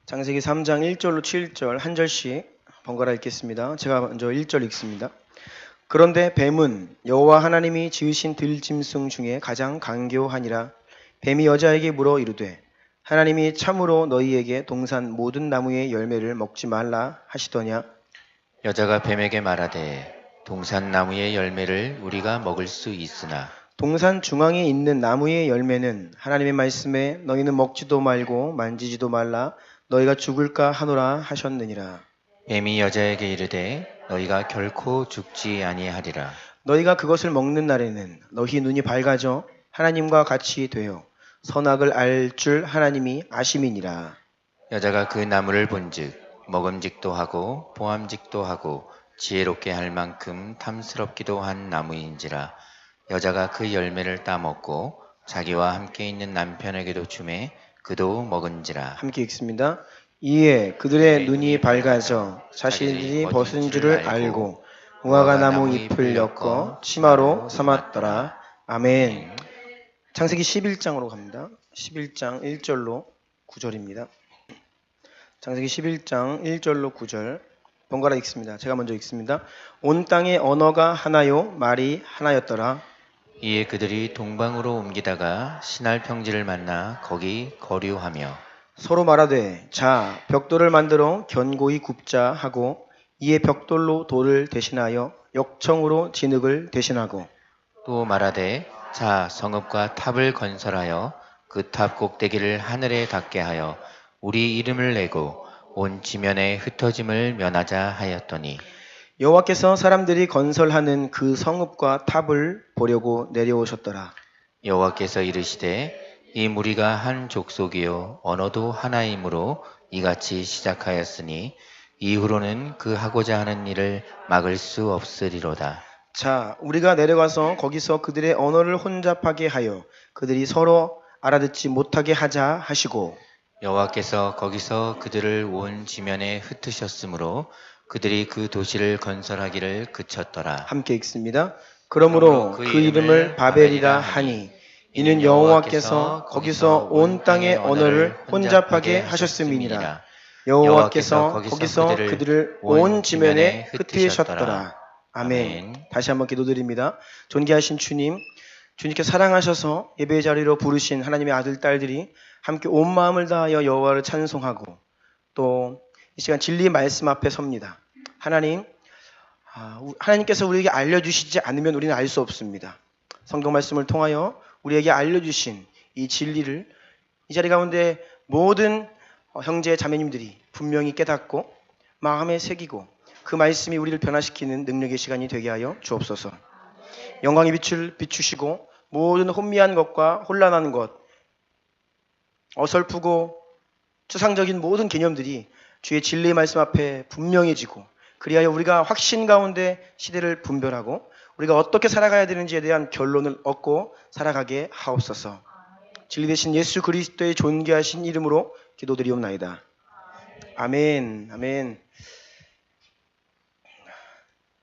창세기 3장 1절로 7절 한 절씩 번갈아 읽겠습니다. 제가 먼저 1절 읽습니다. 그런데 뱀은 여호와 하나님이 지으신 들짐승 중에 가장 간교하니라. 뱀이 여자에게 물어 이르되 하나님이 참으로 너희에게 동산 모든 나무의 열매를 먹지 말라 하시더냐. 여자가 뱀에게 말하되 동산 나무의 열매를 우리가 먹을 수 있으나 동산 중앙에 있는 나무의 열매는 하나님의 말씀에 너희는 먹지도 말고 만지지도 말라 너희가 죽을까 하노라 하셨느니라. 뱀이 여자에게 이르되 너희가 결코 죽지 아니하리라. 너희가 그것을 먹는 날에는 너희 눈이 밝아져 하나님과 같이 되어 선악을 알 줄 하나님이 아심이니라. 여자가 그 나무를 본즉 먹음직도 하고 보암직도 하고 지혜롭게 할 만큼 탐스럽기도 한 나무인지라. 여자가 그 열매를 따먹고 자기와 함께 있는 남편에게도 주매 그도 먹은지라. 함께 읽습니다. 이에 그들의 눈이 밝아져 자신들이 벗은 줄을 알고 무화과 나무 잎을 엮어 치마로 삼았더라. 아멘. 창세기 11장으로 갑니다. 11장 1절로 9절입니다. 창세기 11장 1절로 9절 번갈아 읽습니다. 제가 먼저 읽습니다. 온 땅의 언어가 하나요 말이 하나였더라. 이에 그들이 동방으로 옮기다가 신할 평지를 만나 거기 거류하며 서로 말하되 자 벽돌을 만들어 견고히 굽자 하고 이에 벽돌로 돌을 대신하여 역청으로 진흙을 대신하고 또 말하되 자 성읍과 탑을 건설하여 그 탑 꼭대기를 하늘에 닿게 하여 우리 이름을 내고 온 지면에 흩어짐을 면하자 하였더니 여호와께서 사람들이 건설하는 그 성읍과 탑을 보려고 내려오셨더라. 여호와께서 이르시되 이 무리가 한 족속이요 언어도 하나이므로 이같이 시작하였으니 이후로는 그 하고자 하는 일을 막을 수 없으리로다. 자 우리가 내려가서 거기서 그들의 언어를 혼잡하게 하여 그들이 서로 알아듣지 못하게 하자 하시고 여호와께서 거기서 그들을 온 지면에 흩으셨으므로 그들이 그 도시를 건설하기를 그쳤더라. 함께 읽습니다. 그러므로 그 이름을 바벨이라 하니 이는 여호와께서 거기서 온 땅의 언어를 혼잡하게 하셨음이니라. 여호와께서 거기서 그들을 온 지면에 흩으셨더라. 아멘. 다시 한번 기도드립니다. 존귀하신 주님, 주님께서 사랑하셔서 예배의 자리로 부르신 하나님의 아들, 딸들이 함께 온 마음을 다하여 여호와를 찬송하고 또 이 시간 진리의 말씀 앞에 섭니다. 하나님께서 우리에게 알려주시지 않으면 우리는 알 수 없습니다. 성경 말씀을 통하여 우리에게 알려주신 이 진리를 이 자리 가운데 모든 형제 자매님들이 분명히 깨닫고 마음에 새기고 그 말씀이 우리를 변화시키는 능력의 시간이 되게 하여 주옵소서. 영광의 빛을 비추시고 모든 혼미한 것과 혼란한 것, 어설프고 추상적인 모든 개념들이 주의 진리의 말씀 앞에 분명해지고 그리하여 우리가 확신 가운데 시대를 분별하고 우리가 어떻게 살아가야 되는지에 대한 결론을 얻고 살아가게 하옵소서. 진리 되신 예수 그리스도의 존귀하신 이름으로 기도드리옵나이다. 아멘. 아멘.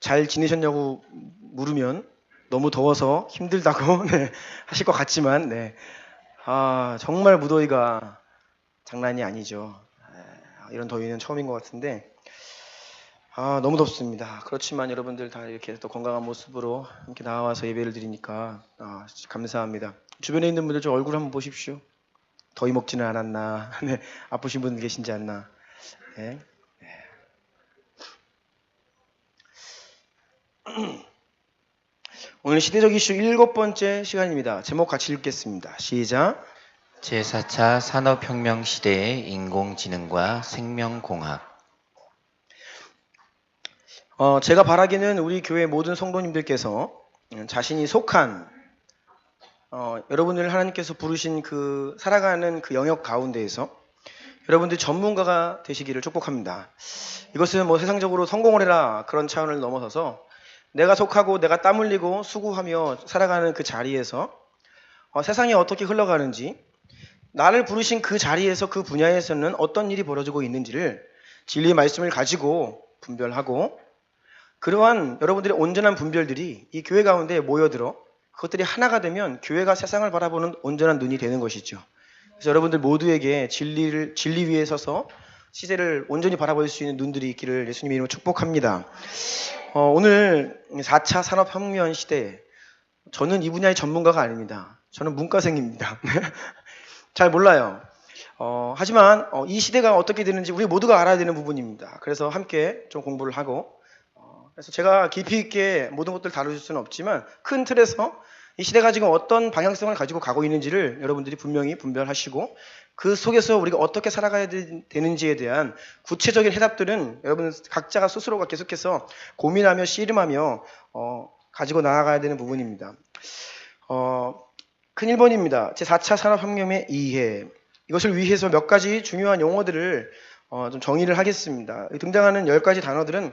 잘 지내셨냐고 물으면 너무 더워서 힘들다고 하실 것 같지만 정말 무더위가 장난이 아니죠. 이런 더위는 처음인 것 같은데 너무 덥습니다. 그렇지만 여러분들 다 이렇게 또 건강한 모습으로 함께 나와서 예배를 드리니까 감사합니다. 주변에 있는 분들 좀 얼굴 한번 보십시오. 더위 먹지는 않았나, 아프신 분 계신지 않나. 네. 오늘 시대적 이슈 7번째 시간입니다. 제목 같이 읽겠습니다. 시작. 제4차 산업혁명 시대의 인공지능과 생명공학. 제가 바라기는 우리 교회 모든 성도님들께서 자신이 속한 여러분을 하나님께서 부르신 그 살아가는 그 영역 가운데에서 여러분들 전문가가 되시기를 축복합니다. 이것은 뭐 세상적으로 성공을 해라 그런 차원을 넘어서서 내가 속하고 내가 땀 흘리고 수고하며 살아가는 그 자리에서 세상이 어떻게 흘러가는지 나를 부르신 그 자리에서 그 분야에서는 어떤 일이 벌어지고 있는지를 진리의 말씀을 가지고 분별하고 그러한 여러분들의 온전한 분별들이 이 교회 가운데 모여들어 그것들이 하나가 되면 교회가 세상을 바라보는 온전한 눈이 되는 것이죠. 그래서 여러분들 모두에게 진리 위에 서서 시대를 온전히 바라볼 수 있는 눈들이 있기를 예수님의 이름으로 축복합니다. 오늘 4차 산업혁명 시대, 저는 이 분야의 전문가가 아닙니다. 저는 문과생입니다. 잘 몰라요. 하지만 이 시대가 어떻게 되는지 우리 모두가 알아야 되는 부분입니다. 그래서 함께 좀 공부를 하고, 그래서 제가 깊이 있게 모든 것들을 다룰 수는 없지만 큰 틀에서 이 시대가 지금 어떤 방향성을 가지고 가고 있는지를 여러분들이 분명히 분별하시고, 그 속에서 우리가 어떻게 살아가야 되는지에 대한 구체적인 해답들은 여러분 각자가 스스로가 계속해서 고민하며 씨름하며 가지고 나아가야 되는 부분입니다. 큰 1번입니다. 제4차 산업혁명의 이해. 이것을 위해서 몇 가지 중요한 용어들을 좀 정의를 하겠습니다. 등장하는 10가지 단어들은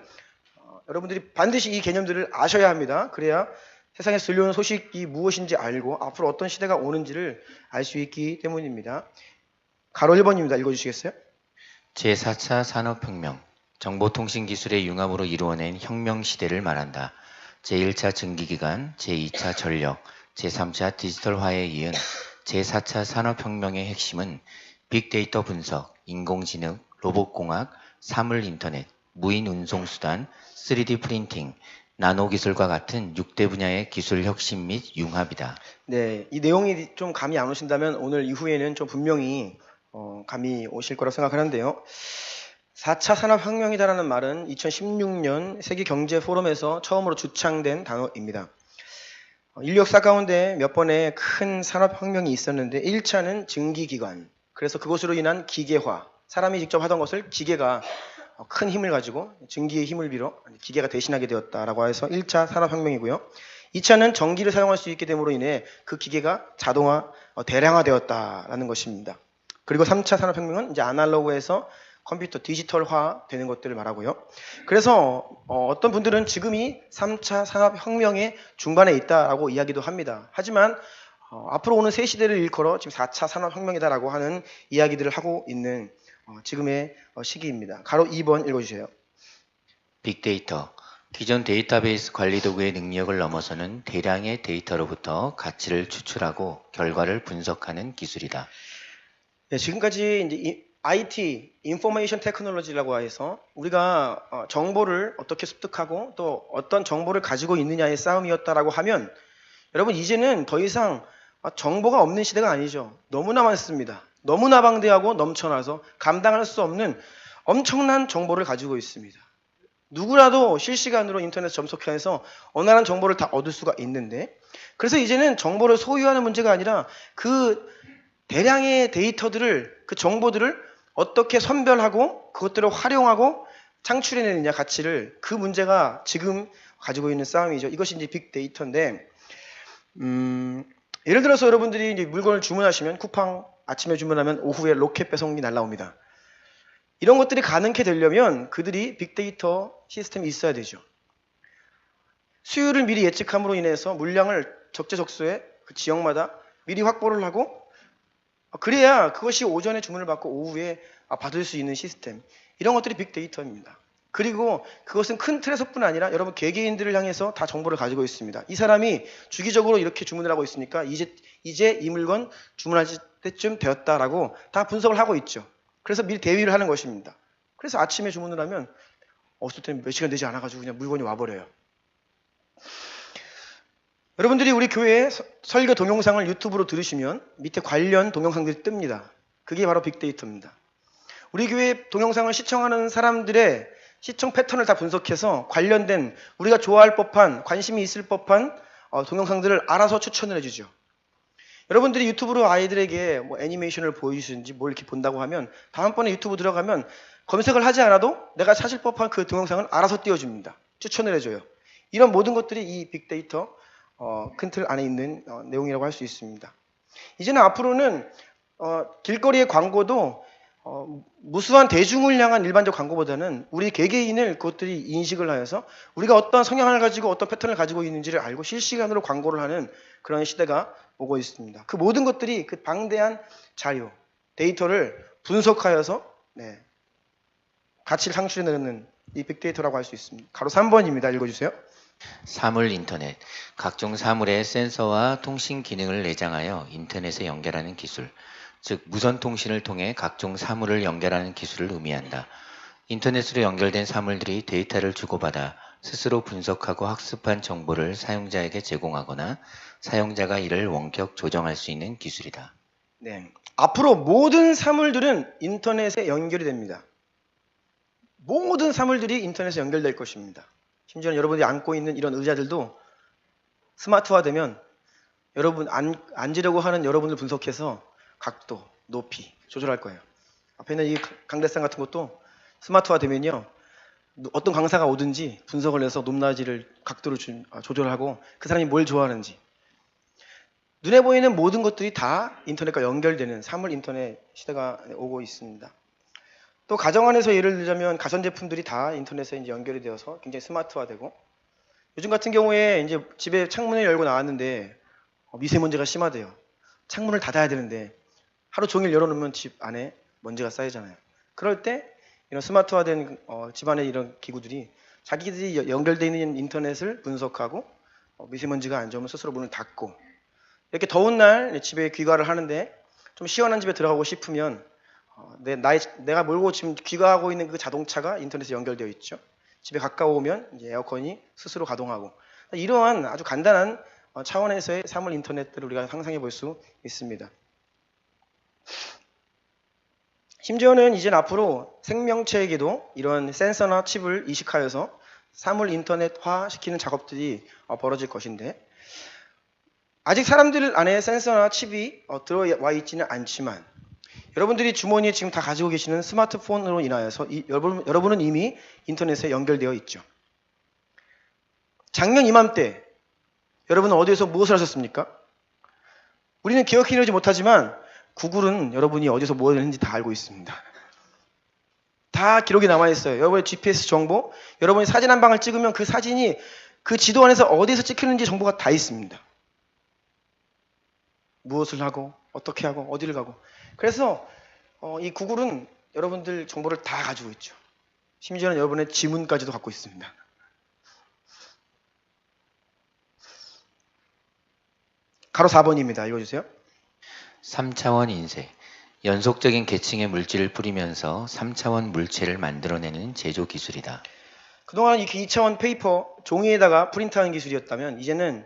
여러분들이 반드시 이 개념들을 아셔야 합니다. 그래야 세상에서 들려오는 소식이 무엇인지 알고 앞으로 어떤 시대가 오는지를 알 수 있기 때문입니다. 가로 1번입니다. 읽어주시겠어요? 제4차 산업혁명, 정보통신기술의 융합으로 이루어낸 혁명시대를 말한다. 제1차 증기기관, 제2차 전력, 제3차 디지털화에 이은 제4차 산업혁명의 핵심은 빅데이터 분석, 인공지능, 로봇공학, 사물인터넷, 무인운송수단, 3D 프린팅, 나노기술과 같은 6대 분야의 기술 혁신 및 융합이다. 네, 이 내용이 좀 감이 안 오신다면 오늘 이후에는 좀 분명히 감이 오실 거라고 생각하는데요. 4차 산업혁명이다라는 말은 2016년 세계경제포럼에서 처음으로 주창된 단어입니다. 인류 역사 가운데 몇 번의 큰 산업혁명이 있었는데 1차는 증기기관, 그래서 그것으로 인한 기계화, 사람이 직접 하던 것을 기계가 큰 힘을 가지고 증기의 힘을 빌어 기계가 대신하게 되었다라고 해서 1차 산업혁명이고요. 2차는 전기를 사용할 수 있게 됨으로 인해 그 기계가 자동화, 대량화되었다라는 것입니다. 그리고 3차 산업혁명은 이제 아날로그에서 컴퓨터 디지털화 되는 것들을 말하고요. 그래서 어떤 분들은 지금이 3차 산업혁명의 중반에 있다라고 이야기도 합니다. 하지만 앞으로 오는 새 시대를 일컬어 지금 4차 산업혁명이다라고 하는 이야기들을 하고 있는 지금의 시기입니다. 가로 2번 읽어주세요. 빅데이터, 기존 데이터베이스 관리 도구의 능력을 넘어서는 대량의 데이터로부터 가치를 추출하고 결과를 분석하는 기술이다. 네, 지금까지 이제 IT, 인포메이션 테크놀로지라고 해서 우리가 정보를 어떻게 습득하고 또 어떤 정보를 가지고 있느냐의 싸움이었다라고 하면, 여러분 이제는 더 이상 정보가 없는 시대가 아니죠. 너무나 많습니다. 너무나 방대하고 넘쳐나서 감당할 수 없는 엄청난 정보를 가지고 있습니다. 누구라도 실시간으로 인터넷 접속해서 원하는 정보를 다 얻을 수가 있는데, 그래서 이제는 정보를 소유하는 문제가 아니라 그 대량의 데이터들을, 그 정보들을 어떻게 선별하고 그것들을 활용하고 창출해내느냐, 가치를, 그 문제가 지금 가지고 있는 싸움이죠. 이것이 이제 빅데이터인데, 예를 들어서 여러분들이 이제 물건을 주문하시면 쿠팡 아침에 주문하면 오후에 로켓 배송이 날라옵니다. 이런 것들이 가능케 되려면 그들이 빅데이터 시스템이 있어야 되죠. 수요를 미리 예측함으로 인해서 물량을 적재적소에 그 지역마다 미리 확보를 하고, 그래야 그것이 오전에 주문을 받고 오후에 받을 수 있는 시스템, 이런 것들이 빅데이터입니다. 그리고 그것은 큰 틀에서뿐 아니라 여러분 개개인들을 향해서 다 정보를 가지고 있습니다. 이 사람이 주기적으로 이렇게 주문을 하고 있으니까 이제 이 물건 주문할 때쯤 되었다라고 다 분석을 하고 있죠. 그래서 미리 대비를 하는 것입니다. 그래서 아침에 주문을 하면 어떨 때는 몇 시간 되지 않아가지고 그냥 물건이 와버려요. 여러분들이 우리 교회 설교 동영상을 유튜브로 들으시면 밑에 관련 동영상들이 뜹니다. 그게 바로 빅데이터입니다. 우리 교회 동영상을 시청하는 사람들의 시청 패턴을 다 분석해서 관련된 우리가 좋아할 법한, 관심이 있을 법한 동영상들을 알아서 추천을 해주죠. 여러분들이 유튜브로 아이들에게 뭐 애니메이션을 보여주시든지 뭘 이렇게 본다고 하면 다음번에 유튜브 들어가면 검색을 하지 않아도 내가 찾을 법한 그 동영상을 알아서 띄워줍니다. 추천을 해줘요. 이런 모든 것들이 이 빅데이터 큰 틀 안에 있는 내용이라고 할 수 있습니다. 이제는 앞으로는 길거리의 광고도 무수한 대중을 향한 일반적 광고보다는 우리 개개인을 그것들이 인식을 하여서 우리가 어떤 성향을 가지고 어떤 패턴을 가지고 있는지를 알고 실시간으로 광고를 하는 그런 시대가 오고 있습니다. 그 모든 것들이 그 방대한 자료, 데이터를 분석하여서 가치를 창출해내는 이 빅데이터라고 할 수 있습니다. 가로 3번입니다. 읽어주세요. 사물 인터넷, 각종 사물에 센서와 통신 기능을 내장하여 인터넷에 연결하는 기술. 즉 무선 통신을 통해 각종 사물을 연결하는 기술을 의미한다. 인터넷으로 연결된 사물들이 데이터를 주고받아 스스로 분석하고 학습한 정보를 사용자에게 제공하거나 사용자가 이를 원격 조정할 수 있는 기술이다. 네. 앞으로 모든 사물들은 인터넷에 연결이 됩니다. 모든 사물들이 인터넷에 연결될 것입니다. 심지어 여러분이 앉고 있는 이런 의자들도 스마트화되면 여러분 앉으려고 하는 여러분을 분석해서 각도, 높이 조절할 거예요. 앞에 있는 이 강대상 같은 것도 스마트화되면요, 어떤 강사가 오든지 분석을 해서 높낮이를 각도를 조절하고 그 사람이 뭘 좋아하는지, 눈에 보이는 모든 것들이 다 인터넷과 연결되는 사물 인터넷 시대가 오고 있습니다. 또 가정 안에서 예를 들자면 가전제품들이 다 인터넷에 이제 연결이 되어서 굉장히 스마트화되고, 요즘 같은 경우에 이제 집에 창문을 열고 나왔는데 미세먼지가 심하대요. 창문을 닫아야 되는데 하루 종일 열어놓으면 집 안에 먼지가 쌓이잖아요. 그럴 때 이런 스마트화된 집안의 이런 기구들이 자기들이 연결되어 있는 인터넷을 분석하고 미세먼지가 안 좋으면 스스로 문을 닫고, 이렇게 더운 날 집에 귀가를 하는데 좀 시원한 집에 들어가고 싶으면 내가 몰고 지금 귀가하고 있는 그 자동차가 인터넷에 연결되어 있죠. 집에 가까우면 이제 에어컨이 스스로 가동하고, 이러한 아주 간단한 차원에서의 사물 인터넷들을 우리가 상상해 볼 수 있습니다. 심지어는 이제 앞으로 생명체에게도 이런 센서나 칩을 이식하여서 사물 인터넷화 시키는 작업들이 벌어질 것인데, 아직 사람들 안에 센서나 칩이 들어와 있지는 않지만 여러분들이 주머니에 지금 다 가지고 계시는 스마트폰으로 인하여서 여러분은 이미 인터넷에 연결되어 있죠. 작년 이맘때 여러분은 어디에서 무엇을 하셨습니까? 우리는 기억해내지 못하지만 구글은 여러분이 어디서 무엇을 했는지 다 알고 있습니다. 다 기록이 남아있어요. 여러분의 GPS 정보, 여러분이 사진 한 방을 찍으면 그 사진이 그 지도 안에서 어디서 찍혔는지 정보가 다 있습니다. 무엇을 하고 어떻게 하고 어디를 가고. 그래서 이 구글은 여러분들 정보를 다 가지고 있죠. 심지어는 여러분의 지문까지도 갖고 있습니다. 가로 4번입니다. 읽어주세요. 3차원 인쇄. 연속적인 계층의 물질을 뿌리면서 3차원 물체를 만들어내는 제조 기술이다. 그동안 이렇게 2차원 페이퍼, 종이에다가 프린트하는 기술이었다면 이제는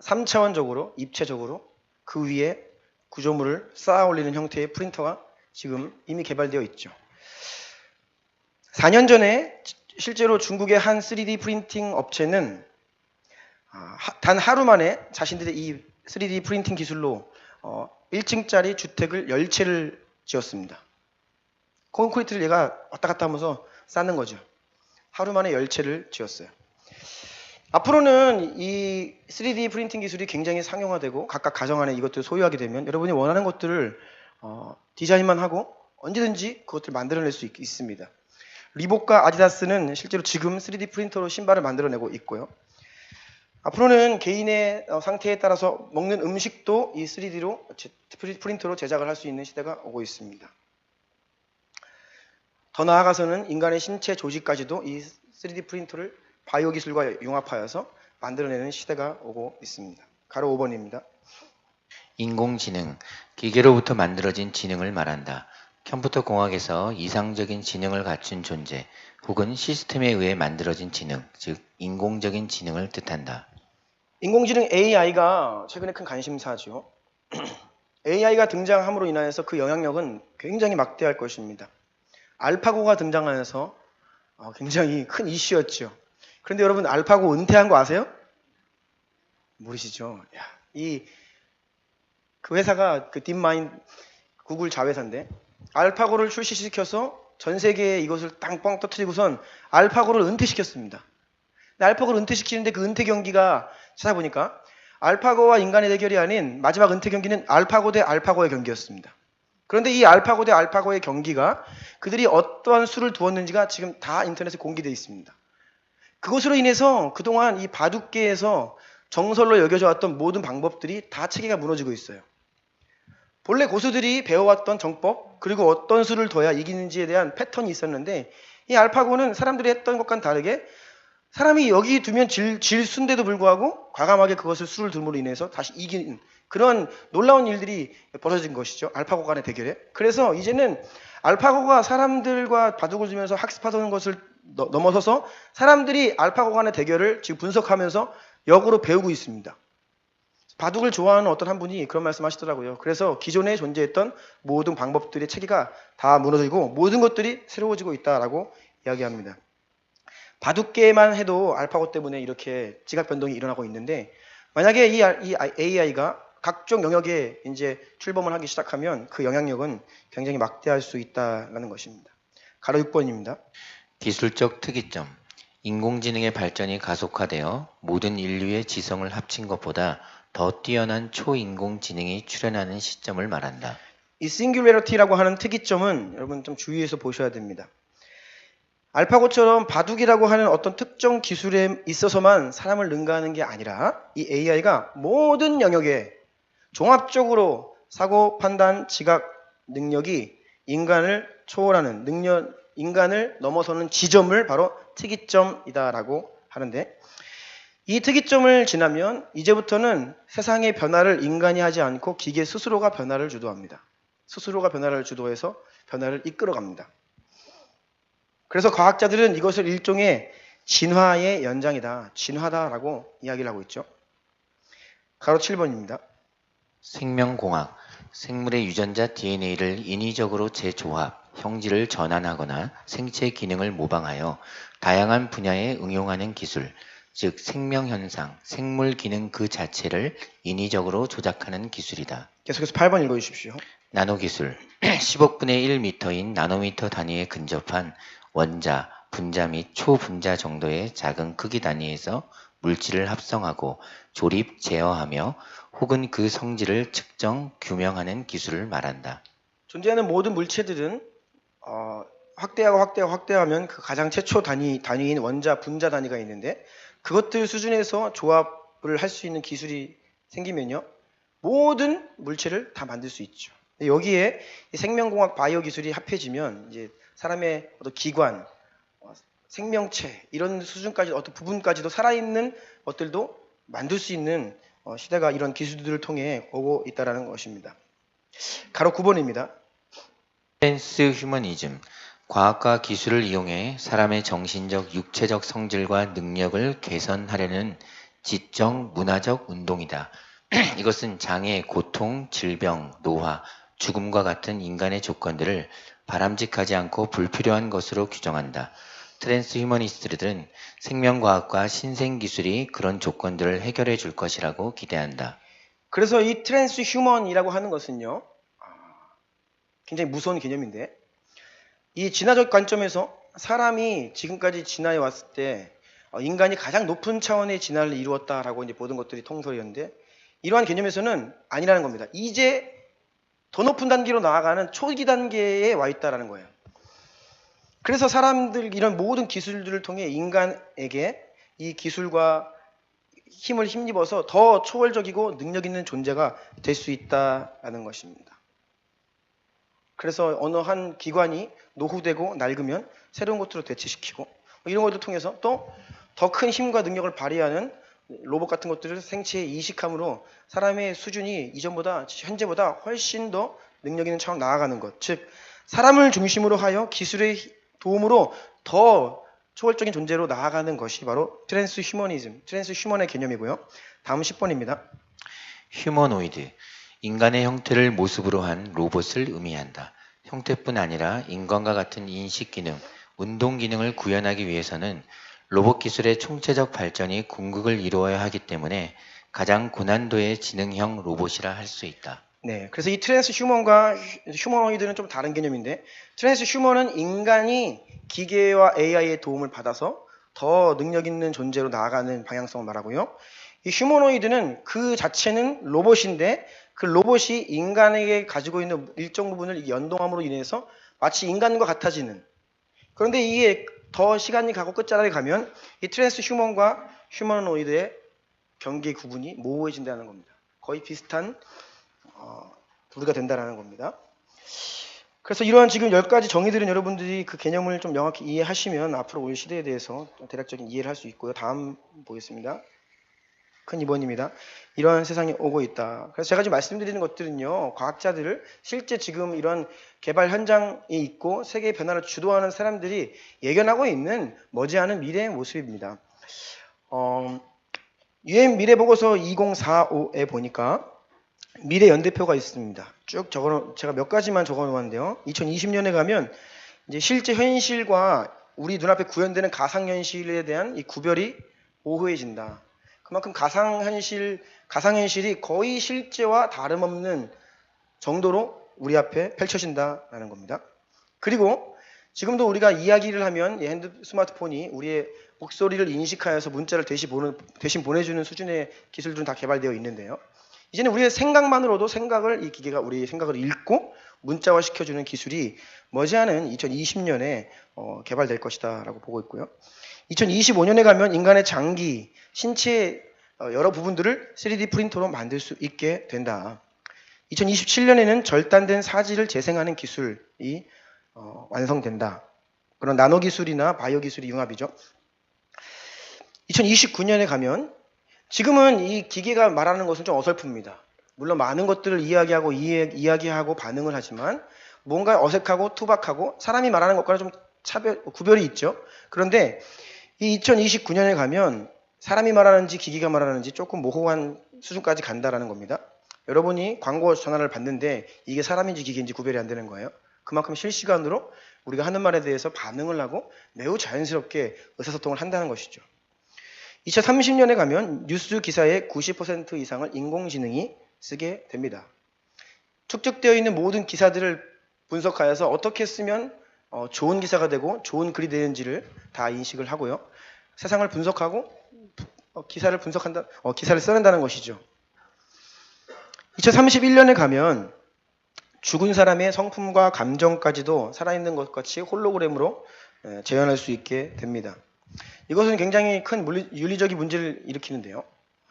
3차원적으로, 입체적으로 그 위에 구조물을 쌓아 올리는 형태의 프린터가 지금 이미 개발되어 있죠. 4년 전에 실제로 중국의 한 3D 프린팅 업체는 단 하루 만에 자신들의 이 3D 프린팅 기술로 1층짜리 주택을 10채를 지었습니다. 콘크리트를 얘가 왔다 갔다 하면서 쌓는 거죠. 하루 만에 10채를 지었어요. 앞으로는 이 3D 프린팅 기술이 굉장히 상용화되고 각각 가정 안에 이것들을 소유하게 되면 여러분이 원하는 것들을 디자인만 하고 언제든지 그것들을 만들어낼 수 있습니다. 리복과 아디다스는 실제로 지금 3D 프린터로 신발을 만들어내고 있고요. 앞으로는 개인의 상태에 따라서 먹는 음식도 이 3D로 프린터로 제작을 할 수 있는 시대가 오고 있습니다. 더 나아가서는 인간의 신체 조직까지도 이 3D 프린터를 바이오 기술과 융합하여서 만들어내는 시대가 오고 있습니다. 가로 5번입니다. 인공지능, 기계로부터 만들어진 지능을 말한다. 컴퓨터 공학에서 이상적인 지능을 갖춘 존재 혹은 시스템에 의해 만들어진 지능, 즉 인공적인 지능을 뜻한다. 인공지능 AI가 최근에 큰 관심사죠. AI가 등장함으로 인하여서 그 영향력은 굉장히 막대할 것입니다. 알파고가 등장하여서 굉장히 큰 이슈였죠. 그런데 여러분 알파고 은퇴한 거 아세요? 모르시죠? 그 회사가 그 딥마인드 구글 자회사인데 알파고를 출시시켜서 전 세계에 이것을 땅뻥 터뜨리고선 알파고를 은퇴시켰습니다. 근데 알파고를 은퇴시키는데 그 은퇴 경기가 찾아보니까 알파고와 인간의 대결이 아닌 마지막 은퇴 경기는 알파고 대 알파고의 경기였습니다. 그런데 이 알파고 대 알파고의 경기가 그들이 어떠한 수를 두었는지가 지금 다 인터넷에 공개되어 있습니다. 그것으로 인해서 그동안 이 바둑계에서 정설로 여겨져 왔던 모든 방법들이 다 체계가 무너지고 있어요. 본래 고수들이 배워왔던 정법, 그리고 어떤 수를 둬야 이기는지에 대한 패턴이 있었는데 이 알파고는 사람들이 했던 것과는 다르게 사람이 여기 두면 질 수인데도 불구하고 과감하게 그것을 수를 둠으로 인해서 다시 이기는 그런 놀라운 일들이 벌어진 것이죠. 알파고 간의 대결에. 그래서 이제는 알파고가 사람들과 바둑을 두면서 학습하던 것을 넘어서서 사람들이 알파고 간의 대결을 지금 분석하면서 역으로 배우고 있습니다. 바둑을 좋아하는 어떤 한 분이 그런 말씀 하시더라고요. 그래서 기존에 존재했던 모든 방법들의 체계가 다 무너지고 모든 것들이 새로워지고 있다라고 이야기합니다. 바둑계만 해도 알파고 때문에 이렇게 지각 변동이 일어나고 있는데 만약에 이 AI가 각종 영역에 이제 출범을 하기 시작하면 그 영향력은 굉장히 막대할 수 있다는 것입니다. 가로 6번입니다. 기술적 특이점. 인공지능의 발전이 가속화되어 모든 인류의 지성을 합친 것보다 더 뛰어난 초인공지능이 출현하는 시점을 말한다. 이 싱귤레러티라고 하는 특이점은 여러분 좀 주의해서 보셔야 됩니다. 알파고처럼 바둑이라고 하는 어떤 특정 기술에 있어서만 사람을 능가하는 게 아니라 이 AI가 모든 영역에 종합적으로 사고, 판단, 지각 능력이 인간을 초월하는 인간을 넘어서는 지점을 바로 특이점이다라고 하는데 이 특이점을 지나면 이제부터는 세상의 변화를 인간이 하지 않고 기계 스스로가 변화를 주도합니다. 스스로가 변화를 주도해서 변화를 이끌어갑니다. 그래서 과학자들은 이것을 일종의 진화의 연장이다, 진화다라고 이야기를 하고 있죠. 가로 7번입니다. 생명공학. 생물의 유전자 DNA를 인위적으로 재조합, 형질을 전환하거나 생체 기능을 모방하여 다양한 분야에 응용하는 기술, 즉 생명현상, 생물 기능 그 자체를 인위적으로 조작하는 기술이다. 계속해서 8번 읽어주십시오. 나노기술. 10억분의 1m인 나노미터 단위에 근접한 원자, 분자 및 초분자 정도의 작은 크기 단위에서 물질을 합성하고 조립, 제어하며 혹은 그 성질을 측정, 규명하는 기술을 말한다. 존재하는 모든 물체들은 확대하면 그 가장 최초 단위인 원자, 분자 단위가 있는데 그것들 수준에서 조합을 할 수 있는 기술이 생기면요. 모든 물체를 다 만들 수 있죠. 여기에 생명공학 바이오 기술이 합해지면 이제 사람의 어떤 기관, 생명체 이런 수준까지 어떤 부분까지도 살아있는 것들도 만들 수 있는 시대가 이런 기술들을 통해 오고 있다는 것입니다. 가로 9번입니다. 트랜스 휴머니즘. 과학과 기술을 이용해 사람의 정신적, 육체적 성질과 능력을 개선하려는 지적, 문화적 운동이다. 이것은 장애, 고통, 질병, 노화, 죽음과 같은 인간의 조건들을 바람직하지 않고 불필요한 것으로 규정한다. 트랜스 휴머니스트들은 생명과학과 신생기술이 그런 조건들을 해결해 줄 것이라고 기대한다. 그래서 이 트랜스 휴먼이라고 하는 것은요. 굉장히 무서운 개념인데 이 진화적 관점에서 사람이 지금까지 진화해 왔을 때 인간이 가장 높은 차원의 진화를 이루었다라고 이제 모든 것들이 통설이었는데 이러한 개념에서는 아니라는 겁니다. 이제 더 높은 단계로 나아가는 초기 단계에 와 있다라는 거예요. 그래서 사람들 이런 모든 기술들을 통해 인간에게 이 기술과 힘을 힘입어서 더 초월적이고 능력 있는 존재가 될 수 있다라는 것입니다. 그래서 어느 한 기관이 노후되고 낡으면 새로운 것들로 대체시키고 이런 것을 통해서 또 더 큰 힘과 능력을 발휘하는 로봇 같은 것들을 생체에 이식함으로 사람의 수준이 이전보다 현재보다 훨씬 더 능력 있는 차원으로 나아가는 것. 즉 사람을 중심으로 하여 기술의 도움으로 더 초월적인 존재로 나아가는 것이 바로 트랜스 휴머니즘, 트랜스 휴먼의 개념이고요. 다음 10번입니다. 휴머노이드. 인간의 형태를 모습으로 한 로봇을 의미한다. 형태뿐 아니라 인간과 같은 인식 기능, 운동 기능을 구현하기 위해서는 로봇 기술의 총체적 발전이 궁극을 이루어야 하기 때문에 가장 고난도의 지능형 로봇이라 할 수 있다. 네, 그래서 이 트랜스 휴먼과 휴머노이드는 좀 다른 개념인데 트랜스 휴먼은 인간이 기계와 AI의 도움을 받아서 더 능력 있는 존재로 나아가는 방향성을 말하고요. 이 휴머노이드는 그 자체는 로봇인데 그 로봇이 인간에게 가지고 있는 일정 부분을 연동함으로 인해서 마치 인간과 같아지는. 그런데 이게 더 시간이 가고 끝자락에 가면 이 트랜스 휴먼과 휴머노이드의 경계 구분이 모호해진다는 겁니다. 거의 비슷한 부류가 된다는 겁니다. 그래서 이러한 지금 10가지 정의들은 여러분들이 그 개념을 좀 명확히 이해하시면 앞으로 올 시대에 대해서 대략적인 이해를 할 수 있고요. 다음 보겠습니다. 큰 이번입니다. 이런 세상이 오고 있다. 그래서 제가 지금 말씀드리는 것들은요, 과학자들을 실제 지금 이런 개발 현장에 있고 세계의 변화를 주도하는 사람들이 예견하고 있는 머지않은 미래의 모습입니다. UN 미래보고서 2045에 보니까 미래 연대표가 있습니다. 쭉 제가 몇 가지만 적어 놓았는데요. 2020년에 가면 이제 실제 현실과 우리 눈앞에 구현되는 가상현실에 대한 이 구별이 모호해진다. 그만큼 가상현실이 거의 실제와 다름없는 정도로 우리 앞에 펼쳐진다라는 겁니다. 그리고 지금도 우리가 이야기를 하면 스마트폰이 우리의 목소리를 인식하여서 문자를 대신 보내주는 수준의 기술들은 다 개발되어 있는데요. 이제는 우리의 생각만으로도 이 기계가 우리의 생각을 읽고 문자화 시켜주는 기술이 머지않은 2020년에 개발될 것이다 라고 보고 있고요. 2025년에 가면 인간의 장기, 신체의 여러 부분들을 3D 프린터로 만들 수 있게 된다. 2027년에는 절단된 사지를 재생하는 기술이 완성된다. 그런 나노 기술이나 바이오 기술이 융합이죠. 2029년에 가면 지금은 이 기계가 말하는 것은 좀 어설픕니다. 물론 많은 것들을 이야기하고 반응을 하지만 뭔가 어색하고 투박하고 사람이 말하는 것과는 좀 구별이 있죠. 그런데 이 2029년에 가면 사람이 말하는지 기계가 말하는지 조금 모호한 수준까지 간다라는 겁니다. 여러분이 광고 전화를 받는데 이게 사람인지 기계인지 구별이 안 되는 거예요. 그만큼 실시간으로 우리가 하는 말에 대해서 반응을 하고 매우 자연스럽게 의사소통을 한다는 것이죠. 2030년에 가면 뉴스 기사의 90% 이상을 인공지능이 쓰게 됩니다. 축적되어 있는 모든 기사들을 분석하여서 어떻게 쓰면 좋은 기사가 되고 좋은 글이 되는지를 다 인식을 하고요. 세상을 분석하고 기사를 써낸다는 것이죠. 2031년에 가면 죽은 사람의 성품과 감정까지도 살아있는 것 같이 홀로그램으로 재현할 수 있게 됩니다. 이것은 굉장히 큰 윤리적인 문제를 일으키는데요.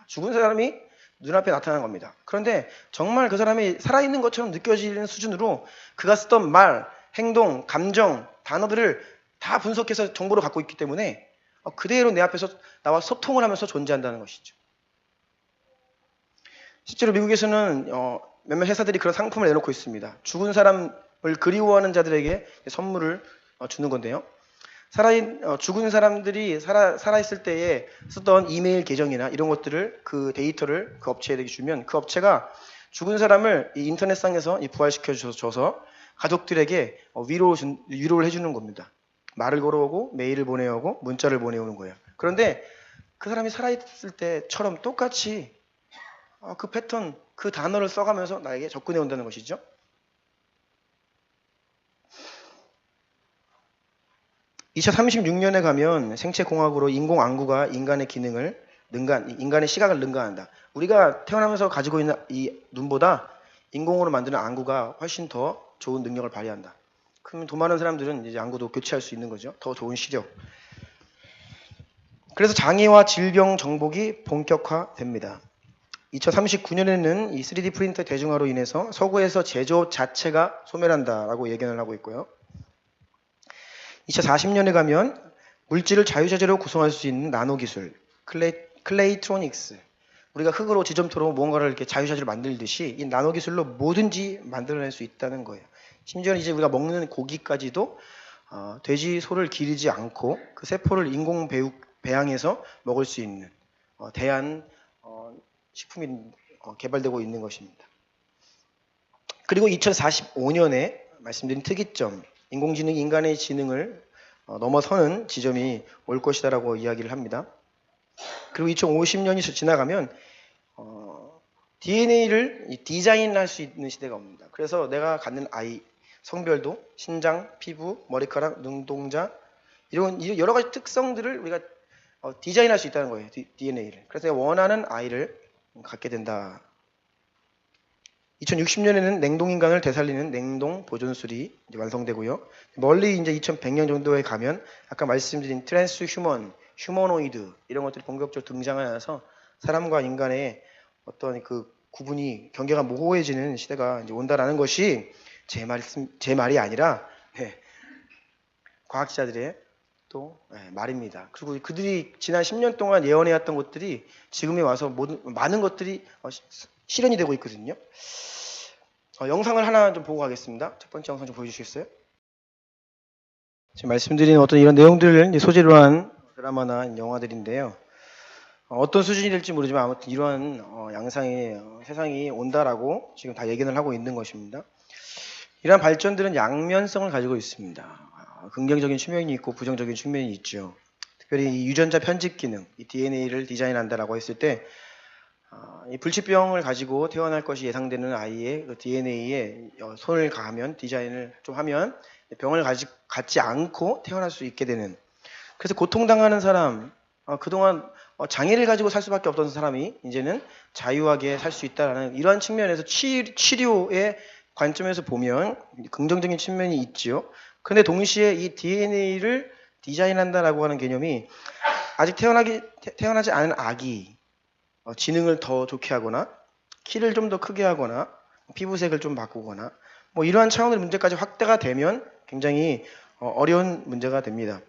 죽은 사람이 눈앞에 나타나는 겁니다. 그런데 정말 그 사람이 살아있는 것처럼 느껴지는 수준으로 그가 쓰던 말, 행동, 감정, 단어들을 다 분석해서 정보를 갖고 있기 때문에 그대로 내 앞에서 나와 소통을 하면서 존재한다는 것이죠. 실제로 미국에서는 몇몇 회사들이 그런 상품을 내놓고 있습니다. 죽은 사람을 그리워하는 자들에게 선물을 주는 건데요. 죽은 사람들이 살아있을 때에 쓰던 이메일 계정이나 이런 것들을 그 데이터를 그 업체에게 주면 그 업체가 죽은 사람을 이 인터넷상에서 부활시켜줘서 가족들에게 위로를 해주는 겁니다. 말을 걸어오고 메일을 보내오고 문자를 보내오는 거예요. 그런데 그 사람이 살아있을 때처럼 똑같이 그 패턴, 그 단어를 써가면서 나에게 접근해 온다는 것이죠. (2036년에) 가면 생체공학으로 인공안구가 인간의 시각을 능가한다. 우리가 태어나면서 가지고 있는 이 눈보다 인공으로 만드는 안구가 훨씬 더 좋은 능력을 발휘한다. 그러면 돈 많은 사람들은 이제 안구도 교체할 수 있는 거죠. 더 좋은 시력. 그래서 장애와 질병 정복이 본격화됩니다. 2039년에는 이 3D 프린터 대중화로 인해서 서구에서 제조업 자체가 소멸한다라고 예견을 하고 있고요. 2040년에 가면 물질을 자유자재로 구성할 수 있는 나노 기술, 클레이트로닉스. 우리가 흙으로 지점토로 무언가를 이렇게 자유자재로 만들듯이 이 나노 기술로 뭐든지 만들어낼 수 있다는 거예요. 심지어 이제 우리가 먹는 고기까지도 돼지, 소를 기르지 않고 그 세포를 인공 배양해서 먹을 수 있는 대한 식품이 개발되고 있는 것입니다. 그리고 2045년에 말씀드린 특이점, 인공지능이 인간의 지능을 넘어서는 지점이 올 것이다라고 이야기를 합니다. 그리고 2050년이 지나가면 DNA를 디자인할 수 있는 시대가 옵니다. 그래서 내가 갖는 아이, 성별도, 신장, 피부, 머리카락, 눈동자 이런 여러 가지 특성들을 우리가 디자인할 수 있다는 거예요. DNA를. 그래서 내가 원하는 아이를 갖게 된다. 2060년에는 냉동인간을 되살리는 냉동 보존술이 완성되고요. 멀리 이제 2100년 정도에 가면 아까 말씀드린 휴머노이드 이런 것들이 본격적으로 등장하여서 사람과 인간의 어떤 그 구분이 경계가 모호해지는 시대가 이제 온다라는 것이 제 말이 아니라 과학자들의 또 말입니다. 그리고 그들이 지난 10년 동안 예언해왔던 것들이 지금에 와서 많은 것들이 실현이 되고 있거든요. 영상을 하나 좀 보고 가겠습니다. 첫 번째 영상 좀 보여주시겠어요? 지금 말씀드린 어떤 이런 내용들을 소재로 한 드라마나 영화들인데요. 어떤 수준이 될지 모르지만 아무튼 이러한 양상의 세상이 온다라고 지금 다 예견을 하고 있는 것입니다. 이러한 발전들은 양면성을 가지고 있습니다. 긍정적인 측면이 있고 부정적인 측면이 있죠. 특별히 이 유전자 편집 기능, 이 DNA를 디자인한다라고 했을 때 이 불치병을 가지고 태어날 것이 예상되는 아이의 그 DNA에 손을 가하면 디자인을 좀 하면 병을 갖지 않고 태어날 수 있게 되는, 그래서 고통당하는 사람, 그동안 장애를 가지고 살 수밖에 없던 사람이 이제는 자유하게 살 수 있다라는 이러한 측면에서 치료의 관점에서 보면 긍정적인 측면이 있지요. 그런데 동시에 이 DNA를 디자인한다라고 하는 개념이 아직 태어나지 않은 아기 지능을 더 좋게 하거나 키를 좀 더 크게 하거나 피부색을 좀 바꾸거나 뭐 이러한 차원의 문제까지 확대가 되면 굉장히 어려운 문제가 됩니다.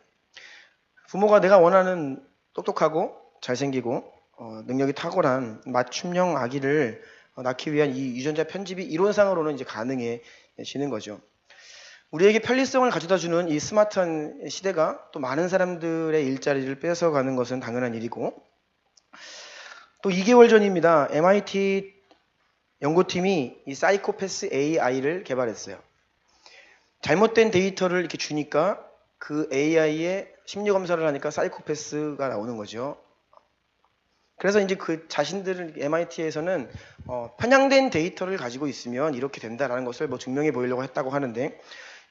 부모가 내가 원하는 똑똑하고 잘생기고 능력이 탁월한 맞춤형 아기를 낳기 위한 이 유전자 편집이 이론상으로는 이제 가능해지는 거죠. 우리에게 편리성을 가져다주는 이 스마트한 시대가 또 많은 사람들의 일자리를 뺏어가는 것은 당연한 일이고, 또 2개월 전입니다. MIT 연구팀이 이 사이코패스 AI를 개발했어요. 잘못된 데이터를 이렇게 주니까 그 AI의 심리 검사를 하니까 사이코패스가 나오는 거죠. 그래서 이제 그 자신들은 MIT에서는 편향된 데이터를 가지고 있으면 이렇게 된다라는 것을 뭐 증명해 보이려고 했다고 하는데,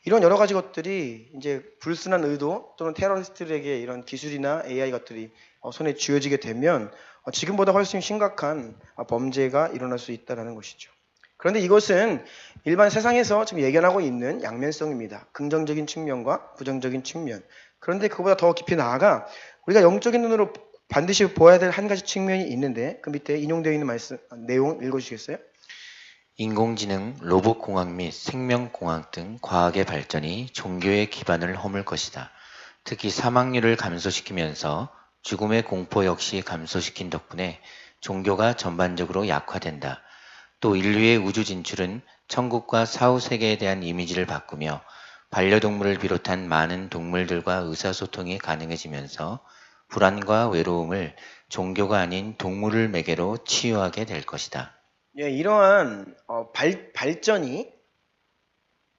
이런 여러 가지 것들이 이제 불순한 의도 또는 테러리스트들에게 이런 기술이나 AI 것들이 손에 쥐어지게 되면 지금보다 훨씬 심각한 범죄가 일어날 수 있다는 것이죠. 그런데 이것은 일반 세상에서 지금 예견하고 있는 양면성입니다. 긍정적인 측면과 부정적인 측면. 그런데 그보다 더 깊이 나아가 우리가 영적인 눈으로 반드시 보아야 될 한 가지 측면이 있는데, 그 밑에 인용되어 있는 내용 읽어주시겠어요? 인공지능, 로봇공학 및 생명공학 등 과학의 발전이 종교의 기반을 허물 것이다. 특히 사망률을 감소시키면서 죽음의 공포 역시 감소시킨 덕분에 종교가 전반적으로 약화된다. 또 인류의 우주 진출은 천국과 사후세계에 대한 이미지를 바꾸며 반려동물을 비롯한 많은 동물들과 의사소통이 가능해지면서 불안과 외로움을 종교가 아닌 동물을 매개로 치유하게 될 것이다. 예, 이러한 발전이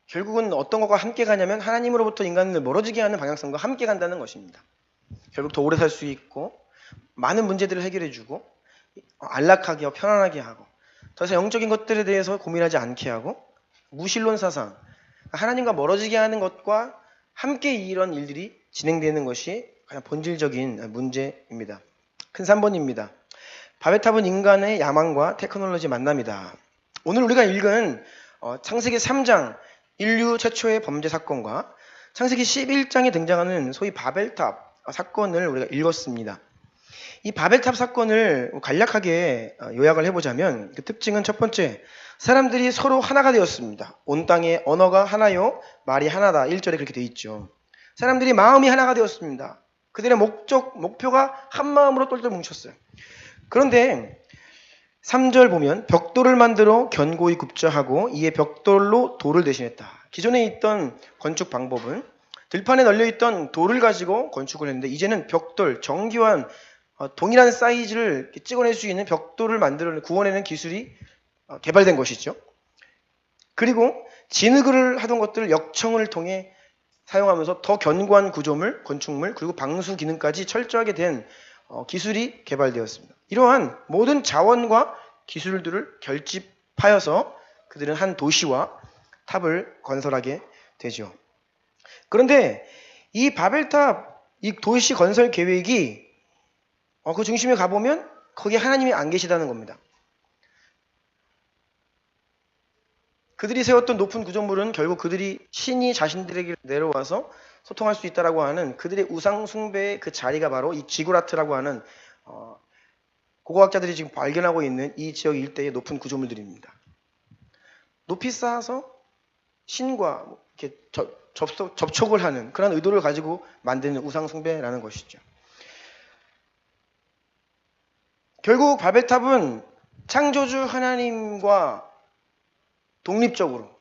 결국은 어떤 것과 함께 가냐면 하나님으로부터 인간을 멀어지게 하는 방향성과 함께 간다는 것입니다. 결국 더 오래 살 수 있고 많은 문제들을 해결해주고 안락하게 하고 편안하게 하고 더 이상 영적인 것들에 대해서 고민하지 않게 하고 무신론 사상, 하나님과 멀어지게 하는 것과 함께 이런 일들이 진행되는 것이 가장 본질적인 문제입니다. 큰 3번입니다. 바벨탑은 인간의 야망과 테크놀로지 만남이다. 오늘 우리가 읽은 창세기 3장 인류 최초의 범죄 사건과 창세기 11장에 등장하는 소위 바벨탑 사건을 우리가 읽었습니다. 이 바벨탑 사건을 간략하게 요약을 해보자면 그 특징은 첫 번째, 사람들이 서로 하나가 되었습니다. 온 땅의 언어가 하나요, 말이 하나다. 1절에 그렇게 되어 있죠. 사람들이 마음이 하나가 되었습니다. 그들의 목표가 한 마음으로 똘똘 뭉쳤어요. 그런데 3절 보면 벽돌을 만들어 견고히 굽자 하고 이에 벽돌로 돌을 대신했다. 기존에 있던 건축 방법은 들판에 널려있던 돌을 가지고 건축을 했는데 이제는 벽돌, 정교한 동일한 사이즈를 찍어낼 수 있는 벽돌을 구워내는 기술이 개발된 것이죠. 그리고 진흙을 하던 것들을 역청을 통해 사용하면서 더 견고한 구조물, 건축물, 그리고 방수 기능까지 철저하게 된 기술이 개발되었습니다. 이러한 모든 자원과 기술들을 결집하여서 그들은 한 도시와 탑을 건설하게 되죠. 그런데 이 바벨탑, 이 도시 건설 계획이 그 중심에 가보면 거기에 하나님이 안 계시다는 겁니다. 그들이 세웠던 높은 구조물은 결국 그들이 신이 자신들에게 내려와서 소통할 수 있다라고 하는 그들의 우상 숭배의 그 자리가 바로 이 지구라트라고 하는 고고학자들이 지금 발견하고 있는 이 지역 일대의 높은 구조물들입니다. 높이 쌓아서 신과 이렇게 접촉을 하는 그런 의도를 가지고 만드는 우상 숭배라는 것이죠. 결국 바벨탑은 창조주 하나님과 독립적으로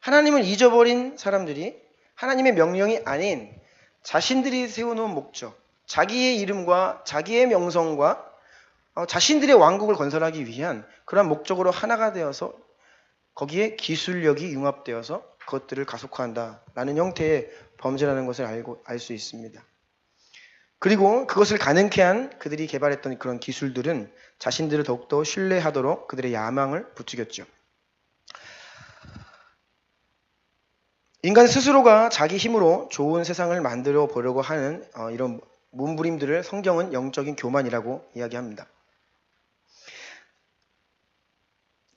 하나님을 잊어버린 사람들이 하나님의 명령이 아닌 자신들이 세워놓은 목적, 자기의 이름과 자기의 명성과 자신들의 왕국을 건설하기 위한 그런 목적으로 하나가 되어서 거기에 기술력이 융합되어서 그것들을 가속화한다라는 형태의 범죄라는 것을 알 수 있습니다. 그리고 그것을 가능케 한 그들이 개발했던 그런 기술들은 자신들을 더욱더 신뢰하도록 그들의 야망을 부추겼죠. 인간 스스로가 자기 힘으로 좋은 세상을 만들어 보려고 하는 이런 몸부림들을 성경은 영적인 교만이라고 이야기합니다.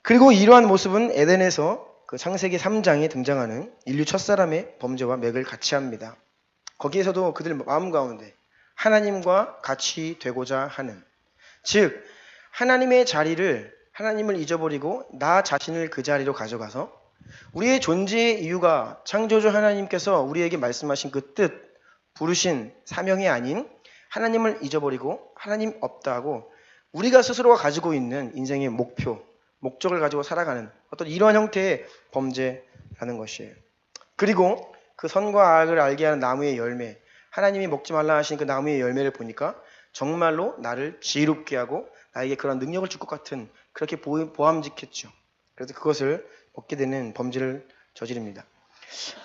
그리고 이러한 모습은 에덴에서 그 창세기 3장에 등장하는 인류 첫사람의 범죄와 맥을 같이 합니다. 거기에서도 그들 마음 가운데 하나님과 같이 되고자 하는, 즉 하나님의 자리를 하나님을 잊어버리고 나 자신을 그 자리로 가져가서 우리의 존재의 이유가 창조주 하나님께서 우리에게 말씀하신 그 뜻, 부르신 사명이 아닌 하나님을 잊어버리고 하나님 없다 하고 우리가 스스로가 가지고 있는 인생의 목표, 목적을 가지고 살아가는 어떤 이러한 형태의 범죄라는 것이에요. 그리고 그 선과 악을 알게 하는 나무의 열매, 하나님이 먹지 말라 하신 그 나무의 열매를 보니까 정말로 나를 지혜롭게 하고 나에게 그런 능력을 줄 것 같은 그렇게 보암직했죠. 그래서 그것을 먹게 되는 범죄를 저지릅니다.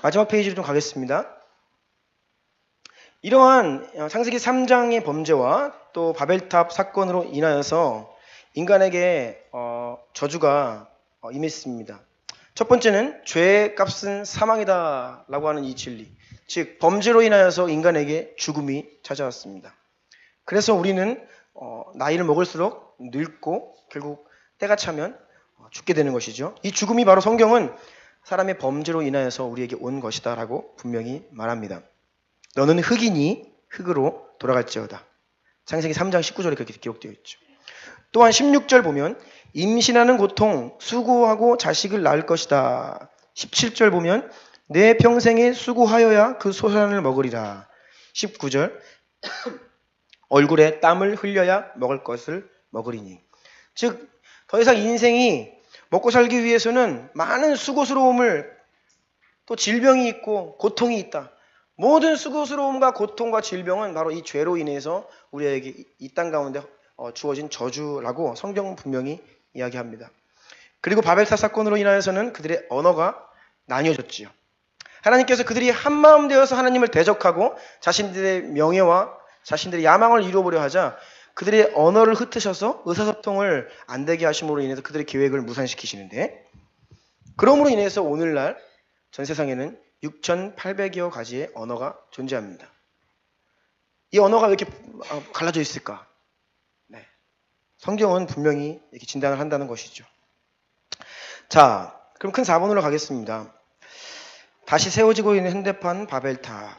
마지막 페이지로 좀 가겠습니다. 이러한 창세기 3장의 범죄와 또 바벨탑 사건으로 인하여서 인간에게 저주가 임했습니다. 첫 번째는 죄의 값은 사망이다 라고 하는 이 진리, 즉 범죄로 인하여서 인간에게 죽음이 찾아왔습니다. 그래서 우리는 나이를 먹을수록 늙고 결국 때가 차면 죽게 되는 것이죠. 이 죽음이 바로 성경은 사람의 범죄로 인하여서 우리에게 온 것이다 라고 분명히 말합니다. 너는 흙이니 흙으로 돌아갈지어다. 창세기 3장 19절에 그렇게 기록되어 있죠. 또한 16절 보면 임신하는 고통, 수고하고 자식을 낳을 것이다. 17절 보면 내 평생에 수고하여야 그 소산을 먹으리라. 19절 얼굴에 땀을 흘려야 먹을 것을 먹으리니. 즉 더 이상 인생이 먹고 살기 위해서는 많은 수고스러움을, 또 질병이 있고 고통이 있다. 모든 수고스러움과 고통과 질병은 바로 이 죄로 인해서 우리에게 이 땅 가운데 주어진 저주라고 성경은 분명히 이야기합니다. 그리고 바벨탑 사건으로 인하여서는 그들의 언어가 나뉘어졌지요. 하나님께서 그들이 한마음 되어서 하나님을 대적하고 자신들의 명예와 자신들의 야망을 이루어보려 하자 그들의 언어를 흩으셔서 의사소통을 안 되게 하심으로 인해서 그들의 계획을 무산시키시는데, 그러므로 인해서 오늘날 전 세상에는 6,800여 가지의 언어가 존재합니다. 이 언어가 왜 이렇게 갈라져 있을까? 네. 성경은 분명히 이렇게 진단을 한다는 것이죠. 자, 그럼 큰 4번으로 가겠습니다. 다시 세워지고 있는 현대판 바벨탑.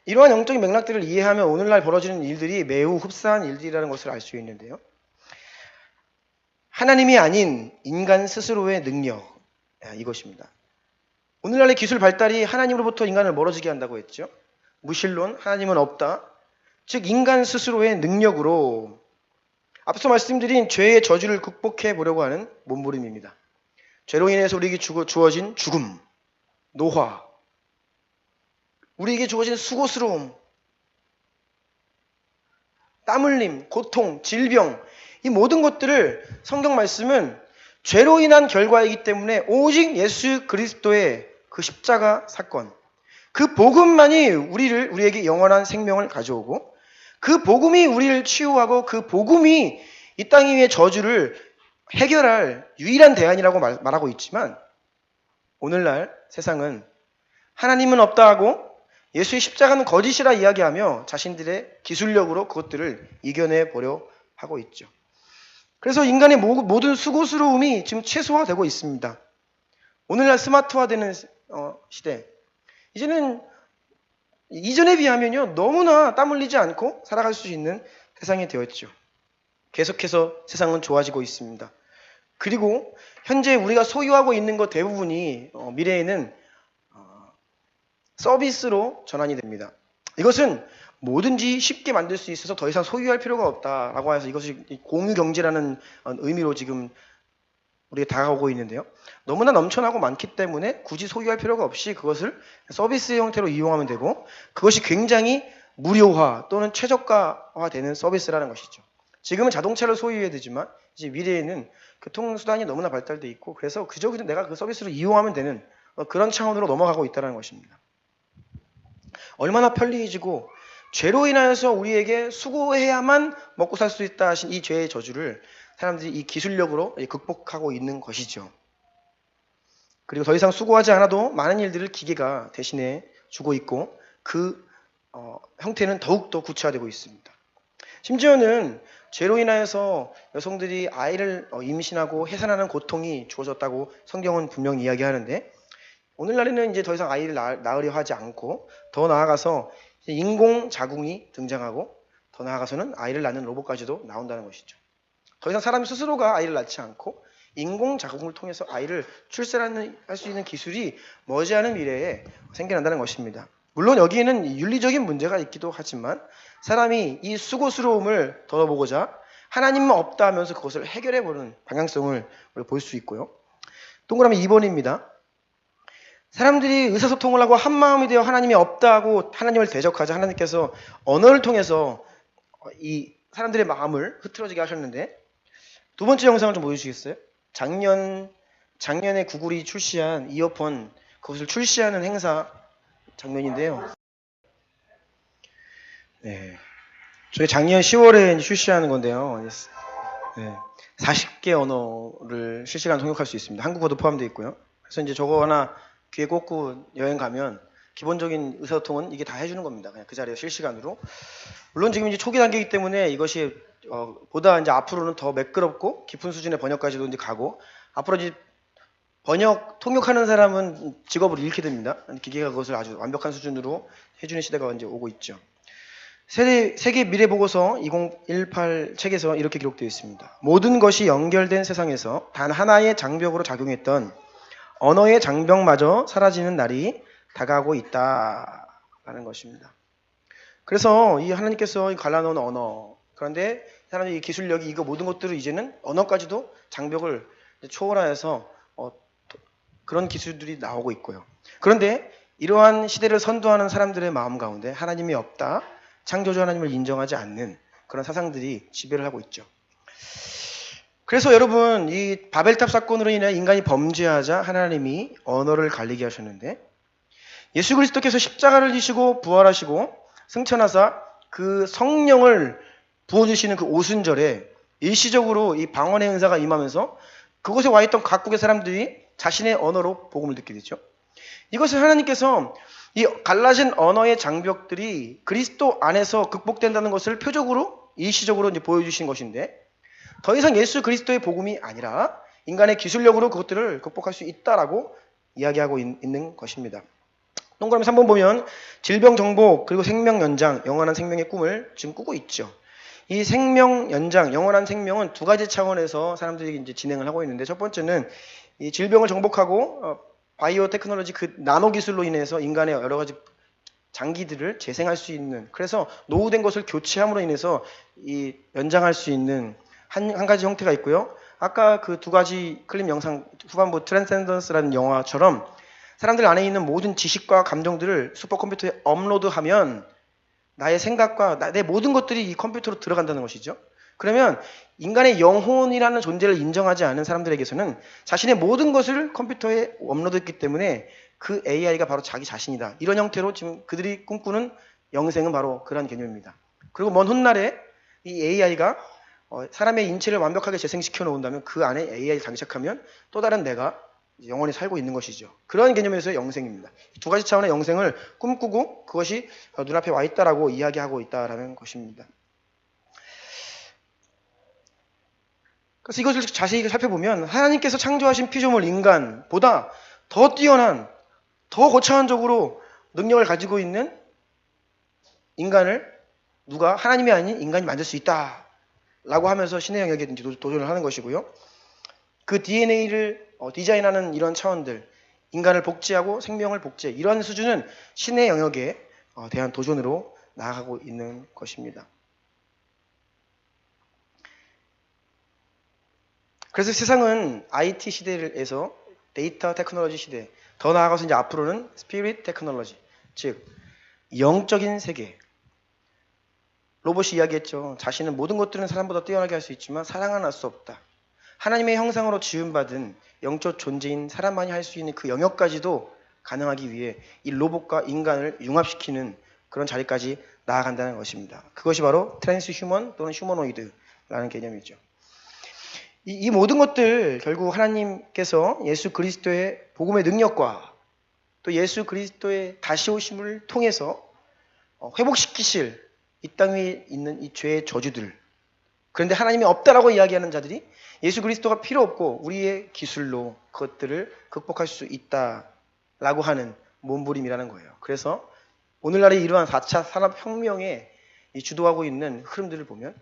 이러한 영적인 맥락들을 이해하면 오늘날 벌어지는 일들이 매우 흡사한 일들이라는 것을 알 수 있는데요. 하나님이 아닌 인간 스스로의 능력, 이것입니다. 오늘날의 기술 발달이 하나님으로부터 인간을 멀어지게 한다고 했죠. 무신론, 하나님은 없다. 즉 인간 스스로의 능력으로 앞서 말씀드린 죄의 저주를 극복해 보려고 하는 몸부림입니다. 죄로 인해서 우리에게 주어진 죽음, 노화, 우리에게 주어진 수고스러움, 땀 흘림, 고통, 질병, 이 모든 것들을 성경 말씀은 죄로 인한 결과이기 때문에 오직 예수 그리스도의 그 십자가 사건, 그 복음만이 우리에게 영원한 생명을 가져오고 그 복음이 우리를 치유하고 그 복음이 이 땅 위의 저주를 해결할 유일한 대안이라고 말하고 있지만, 오늘날 세상은 하나님은 없다 하고 예수의 십자가는 거짓이라 이야기하며 자신들의 기술력으로 그것들을 이겨내 보려 하고 있죠. 그래서 인간의 모든 수고스러움이 지금 최소화되고 있습니다. 오늘날 스마트화되는 시대, 이제는 이전에 비하면요 너무나 땀 흘리지 않고 살아갈 수 있는 세상이 되었죠. 계속해서 세상은 좋아지고 있습니다. 그리고 현재 우리가 소유하고 있는 것 대부분이 미래에는 서비스로 전환이 됩니다. 이것은 뭐든지 쉽게 만들 수 있어서 더 이상 소유할 필요가 없다라고 해서 이것이 공유경제라는 의미로 지금 우리가 다가오고 있는데요. 너무나 넘쳐나고 많기 때문에 굳이 소유할 필요가 없이 그것을 서비스 형태로 이용하면 되고, 그것이 굉장히 무료화 또는 최저가화되는 서비스라는 것이죠. 지금은 자동차를 소유해야 되지만 이제 미래에는 교통수단이 너무나 발달돼 있고, 그래서 그저 내가 그 서비스를 이용하면 되는 그런 차원으로 넘어가고 있다는 것입니다. 얼마나 편리해지고, 죄로 인하여서 우리에게 수고해야만 먹고 살 수 있다 하신 이 죄의 저주를 사람들이 이 기술력으로 극복하고 있는 것이죠. 그리고 더 이상 수고하지 않아도 많은 일들을 기계가 대신해 주고 있고, 그 형태는 더욱더 구체화되고 있습니다. 심지어는 죄로 인하여서 여성들이 아이를 임신하고 해산하는 고통이 주어졌다고 성경은 분명히 이야기하는데, 오늘날에는 이제 더 이상 아이를 낳으려 하지 않고, 더 나아가서 인공 자궁이 등장하고, 더 나아가서는 아이를 낳는 로봇까지도 나온다는 것이죠. 더 이상 사람 스스로가 아이를 낳지 않고 인공 자궁을 통해서 아이를 출산할 수 있는 기술이 머지않은 미래에 생겨난다는 것입니다. 물론 여기에는 윤리적인 문제가 있기도 하지만, 사람이 이 수고스러움을 덜어보고자 하나님만 없다 하면서 그것을 해결해보는 방향성을 볼 수 있고요. 동그라미 2번입니다. 사람들이 의사소통을 하고 한마음이 되어 하나님이 없다 하고 하나님을 대적하자 하나님께서 언어를 통해서 이 사람들의 마음을 흐트러지게 하셨는데, 두 번째 영상을 좀 보여주시겠어요? 작년에 구글이 출시한 이어폰, 그것을 출시하는 행사 장면인데요. 네, 저희 작년 10월에 출시하는 건데요. 네, 40개 언어를 실시간 통역할 수 있습니다. 한국어도 포함되어 있고요. 그래서 이제 저거 하나 귀에 꽂고 여행 가면 기본적인 의사소통은 이게 다 해주는 겁니다. 그냥 그 자리에 실시간으로. 물론 지금 이제 초기 단계이기 때문에 이것이 보다 이제 앞으로는 더 매끄럽고 깊은 수준의 번역까지도 이제 가고, 앞으로 이제 통역하는 사람은 직업을 잃게 됩니다. 기계가 그것을 아주 완벽한 수준으로 해주는 시대가 이제 오고 있죠. 세계 미래 보고서 2018 책에서 이렇게 기록되어 있습니다. 모든 것이 연결된 세상에서 단 하나의 장벽으로 작용했던 언어의 장벽마저 사라지는 날이 다가오고 있다라는 것입니다. 그래서 이 하나님께서 갈라놓은 언어, 그런데 사람들이 이 기술력이 이거 모든 것들을 이제는 언어까지도 장벽을 초월하여서 그런 기술들이 나오고 있고요. 그런데 이러한 시대를 선도하는 사람들의 마음 가운데 하나님이 없다, 창조주 하나님을 인정하지 않는 그런 사상들이 지배를 하고 있죠. 그래서 여러분, 이 바벨탑 사건으로 인해 인간이 범죄하자 하나님이 언어를 갈리게 하셨는데, 예수 그리스도께서 십자가를 지시고 부활하시고 승천하사 그 성령을 부어주시는 그 오순절에 일시적으로 이 방언의 은사가 임하면서 그곳에 와 있던 각국의 사람들이 자신의 언어로 복음을 듣게 되죠. 이것을 하나님께서 이 갈라진 언어의 장벽들이 그리스도 안에서 극복된다는 것을 표적으로 일시적으로 이제 보여주신 것인데, 더 이상 예수 그리스도의 복음이 아니라 인간의 기술력으로 그것들을 극복할 수 있다라고 이야기하고 있는 것입니다. 동그라미 3번 보면 질병 정복 그리고 생명 연장, 영원한 생명의 꿈을 지금 꾸고 있죠. 이 생명 연장, 영원한 생명은 두 가지 차원에서 사람들이 이제 진행을 하고 있는데, 첫 번째는 이 질병을 정복하고 바이오 테크놀로지 그 나노 기술로 인해서 인간의 여러 가지 장기들을 재생할 수 있는, 그래서 노후된 것을 교체함으로 인해서 이 연장할 수 있는 한 가지 형태가 있고요. 아까 그 두 가지 클립 영상 후반부 트랜센던스라는 영화처럼 사람들 안에 있는 모든 지식과 감정들을 슈퍼컴퓨터에 업로드하면 나의 생각과 내 모든 것들이 이 컴퓨터로 들어간다는 것이죠. 그러면 인간의 영혼이라는 존재를 인정하지 않은 사람들에게서는 자신의 모든 것을 컴퓨터에 업로드했기 때문에 그 AI가 바로 자기 자신이다. 이런 형태로 지금 그들이 꿈꾸는 영생은 바로 그런 개념입니다. 그리고 먼 훗날에 이 AI가 사람의 인체를 완벽하게 재생시켜 놓은다면 그 안에 AI를 장착하면 또 다른 내가 영원히 살고 있는 것이죠. 그런 개념에서의 영생입니다. 두 가지 차원의 영생을 꿈꾸고 그것이 눈앞에 와 있다라고 이야기하고 있다라는 것입니다. 그래서 이것을 자세히 살펴보면 하나님께서 창조하신 피조물 인간보다 더 뛰어난, 더 거창한적으로 능력을 가지고 있는 인간을 누가 하나님이 아닌 인간이 만들 수 있다라고 하면서 신의 영역에 도전을 하는 것이고요. 그 DNA를 디자인하는 이런 차원들, 인간을 복제하고 생명을 복제, 이런 수준은 신의 영역에 대한 도전으로 나아가고 있는 것입니다. 그래서 세상은 IT 시대에서 데이터 테크놀로지 시대, 더 나아가서 이제 앞으로는 스피릿 테크놀로지, 즉 영적인 세계. 로봇이 이야기했죠. 자신은 모든 것들은 사람보다 뛰어나게 할 수 있지만 사랑은 할 수 없다. 하나님의 형상으로 지음받은 영적 존재인 사람만이 할 수 있는 그 영역까지도 가능하기 위해 이 로봇과 인간을 융합시키는 그런 자리까지 나아간다는 것입니다. 그것이 바로 트랜스 휴먼 또는 휴머노이드라는 개념이죠. 이 모든 것들 결국 하나님께서 예수 그리스도의 복음의 능력과 또 예수 그리스도의 다시 오심을 통해서 회복시키실 이 땅 위에 있는 이 죄의 저주들, 그런데 하나님이 없다라고 이야기하는 자들이 예수 그리스도가 필요 없고 우리의 기술로 그것들을 극복할 수 있다라고 하는 몸부림이라는 거예요. 그래서 오늘날에 이러한 4차 산업혁명에 주도하고 있는 흐름들을 보면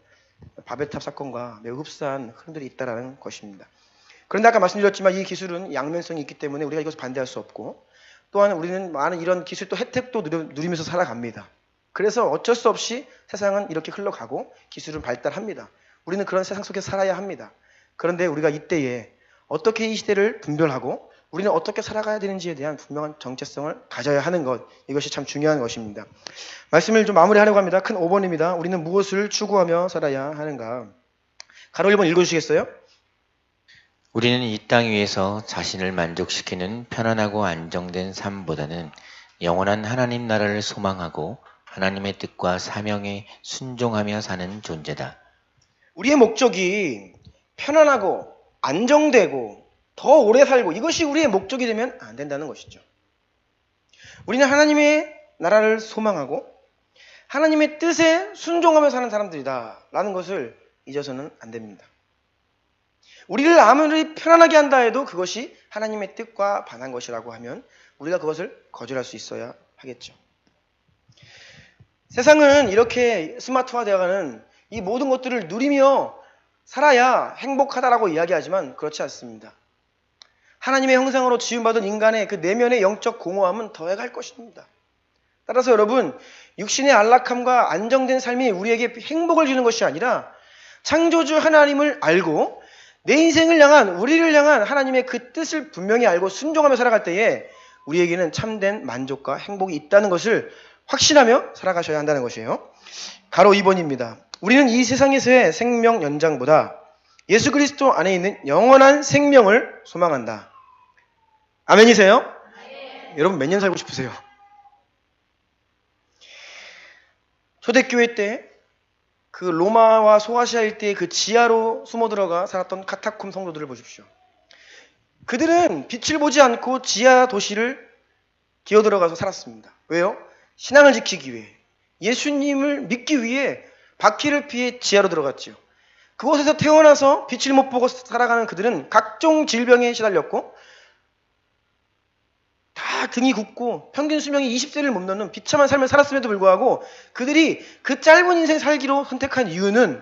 바벨탑 사건과 매우 흡사한 흐름들이 있다는 것입니다. 그런데 아까 말씀드렸지만 이 기술은 양면성이 있기 때문에 우리가 이것을 반대할 수 없고, 또한 우리는 많은 이런 기술 또 혜택도 누리면서 살아갑니다. 그래서 어쩔 수 없이 세상은 이렇게 흘러가고 기술은 발달합니다. 우리는 그런 세상 속에 살아야 합니다. 그런데 우리가 이때에 어떻게 이 시대를 분별하고 우리는 어떻게 살아가야 되는지에 대한 분명한 정체성을 가져야 하는 것, 이것이 참 중요한 것입니다. 말씀을 좀 마무리하려고 합니다. 큰 5번입니다. 우리는 무엇을 추구하며 살아야 하는가? 가로 1번 읽어주시겠어요? 우리는 이 땅 위에서 자신을 만족시키는 편안하고 안정된 삶보다는 영원한 하나님 나라를 소망하고 하나님의 뜻과 사명에 순종하며 사는 존재다. 우리의 목적이 편안하고 안정되고 더 오래 살고, 이것이 우리의 목적이 되면 안 된다는 것이죠. 우리는 하나님의 나라를 소망하고 하나님의 뜻에 순종하며 사는 사람들이다 라는 것을 잊어서는 안 됩니다. 우리를 아무리 편안하게 한다 해도 그것이 하나님의 뜻과 반한 것이라고 하면 우리가 그것을 거절할 수 있어야 하겠죠. 세상은 이렇게 스마트화되어가는 이 모든 것들을 누리며 살아야 행복하다라고 이야기하지만 그렇지 않습니다. 하나님의 형상으로 지음받은 인간의 그 내면의 영적 공허함은 더해갈 것입니다. 따라서 여러분, 육신의 안락함과 안정된 삶이 우리에게 행복을 주는 것이 아니라 창조주 하나님을 알고 내 인생을 향한, 우리를 향한 하나님의 그 뜻을 분명히 알고 순종하며 살아갈 때에 우리에게는 참된 만족과 행복이 있다는 것을 확신하며 살아가셔야 한다는 것이에요. 가로 2번입니다. 우리는 이 세상에서의 생명 연장보다 예수 그리스도 안에 있는 영원한 생명을 소망한다. 아멘이세요? 네. 여러분 몇 년 살고 싶으세요? 초대교회 때 그 로마와 소아시아 일대의 그 지하로 숨어 들어가 살았던 카타콤 성도들을 보십시오. 그들은 빛을 보지 않고 지하 도시를 기어 들어가서 살았습니다. 왜요? 신앙을 지키기 위해, 예수님을 믿기 위해 바퀴를 피해 지하로 들어갔지요. 그곳에서 태어나서 빛을 못 보고 살아가는 그들은 각종 질병에 시달렸고 다 등이 굽고 평균 수명이 20세를 못 넘는 비참한 삶을 살았음에도 불구하고 그들이 그 짧은 인생 살기로 선택한 이유는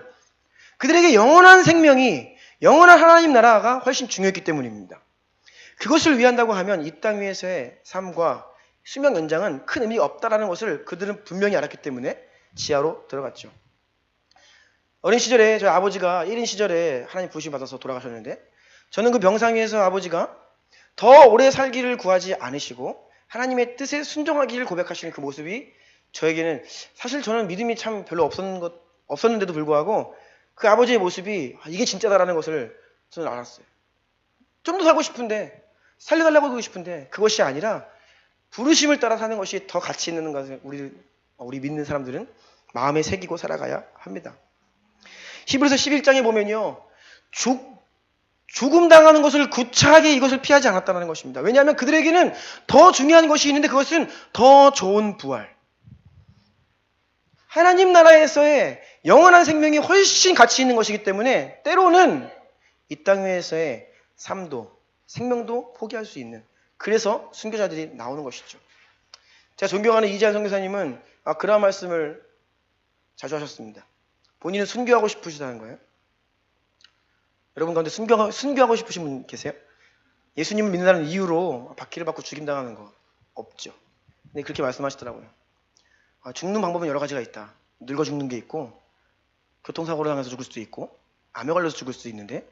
그들에게 영원한 생명이, 영원한 하나님 나라가 훨씬 중요했기 때문입니다. 그것을 위한다고 하면 이 땅 위에서의 삶과 수명 연장은 큰 의미가 없다라는 것을 그들은 분명히 알았기 때문에 지하로 들어갔죠. 어린 시절에 저희 아버지가 1인 시절에 하나님 부르심 받아서 돌아가셨는데, 저는 그 병상 위에서 아버지가 더 오래 살기를 구하지 않으시고 하나님의 뜻에 순종하기를 고백하시는 그 모습이 저에게는, 사실 저는 믿음이 참 별로 없었는데도 불구하고 그 아버지의 모습이 이게 진짜다라는 것을 저는 알았어요. 좀 더 살고 싶은데, 살려달라고 하고 싶은데 그것이 아니라 부르심을 따라 사는 것이 더 가치 있는 것을 우리 믿는 사람들은 마음에 새기고 살아가야 합니다. 히브리서 11장에 보면요, 죽음 당하는 것을 구차하게 이것을 피하지 않았다는 것입니다. 왜냐하면 그들에게는 더 중요한 것이 있는데 그것은 더 좋은 부활, 하나님 나라에서의 영원한 생명이 훨씬 가치 있는 것이기 때문에 때로는 이 땅 위에서의 삶도 생명도 포기할 수 있는, 그래서 순교자들이 나오는 것이죠. 제가 존경하는 이재한 선교사님은 그러한 말씀을 자주 하셨습니다. 본인은 순교하고 싶으시다는 거예요. 여러분 가운데 순교하고 싶으신 분 계세요? 예수님을 믿는다는 이유로 박해를 받고 죽임당하는 거 없죠. 근데 그렇게 말씀하시더라고요. 죽는 방법은 여러 가지가 있다. 늙어 죽는 게 있고, 교통사고를 당해서 죽을 수도 있고, 암에 걸려서 죽을 수도 있는데,